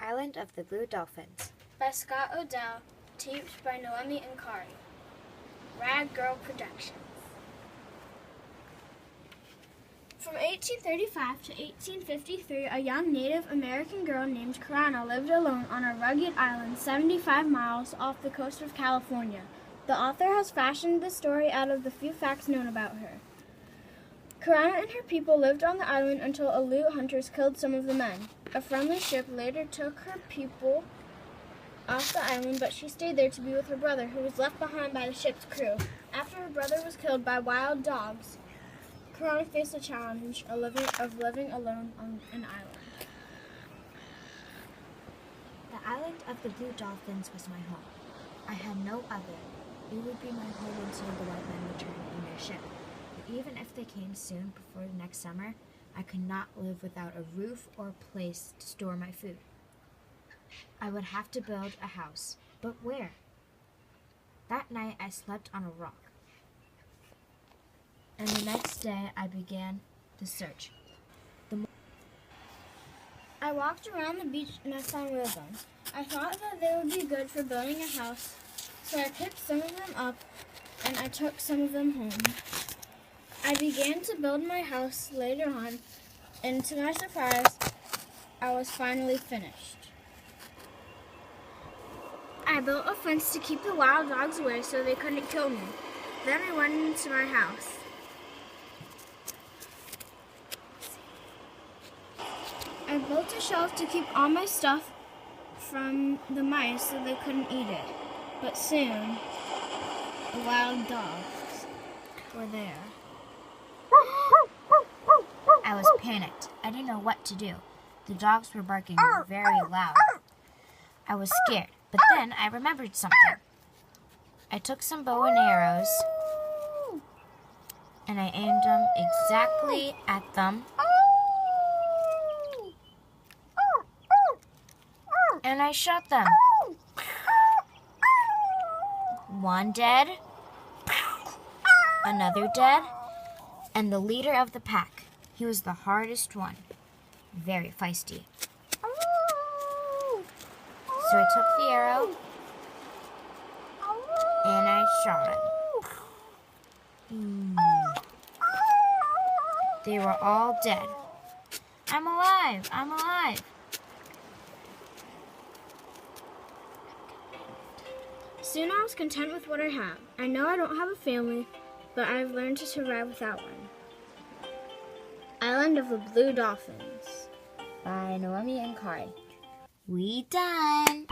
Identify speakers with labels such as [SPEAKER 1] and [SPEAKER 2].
[SPEAKER 1] Island of the Blue Dolphins.
[SPEAKER 2] By Scott Odell, taped by Noemi Kari. Rad Girl Productions. From 1835 to 1853, a young Native American girl named Karana lived alone on a rugged island 75 miles off the coast of California. The author has fashioned the story out of the few facts known about her. Karana and her people lived on the island until Aleut hunters killed some of the men. A friendly ship later took her people off the island, but she stayed there to be with her brother, who was left behind by the ship's crew. After her brother was killed by wild dogs, Karana faced the challenge of living alone on an island.
[SPEAKER 1] The Island of the Blue Dolphins was my home. I had no other. It would be my home until the white men returned in their ship. But even if they came soon before the next summer, I could not live without a roof or a place to store my food. I would have to build a house, but where? That night I slept on a rock. And the next day I began the search.
[SPEAKER 2] I walked around the beach and I saw rhythms. I thought that they would be good for building a house, so I picked some of them up and I took some of them home. I began to build my house later on, and to my surprise, I was finally finished. I built a fence to keep the wild dogs away so they couldn't kill me. Then I went into my house. I built a shelf to keep all my stuff from the mice so they couldn't eat it. But soon, the wild dogs were there.
[SPEAKER 1] I was panicked. I didn't know what to do. The dogs were barking very loud. I was scared, but then I remembered something. I took some bow and arrows, and I aimed them exactly at them. And I shot them. One dead, another dead, and the leader of the pack. He was the hardest one, very feisty. So I took the arrow and I shot him. They were all dead. I'm alive! I'm alive!
[SPEAKER 2] Soon I was content with what I have. I know I don't have a family, but I've learned to survive without one. Island of the Blue Dolphins by Noemi Kari.
[SPEAKER 1] We done!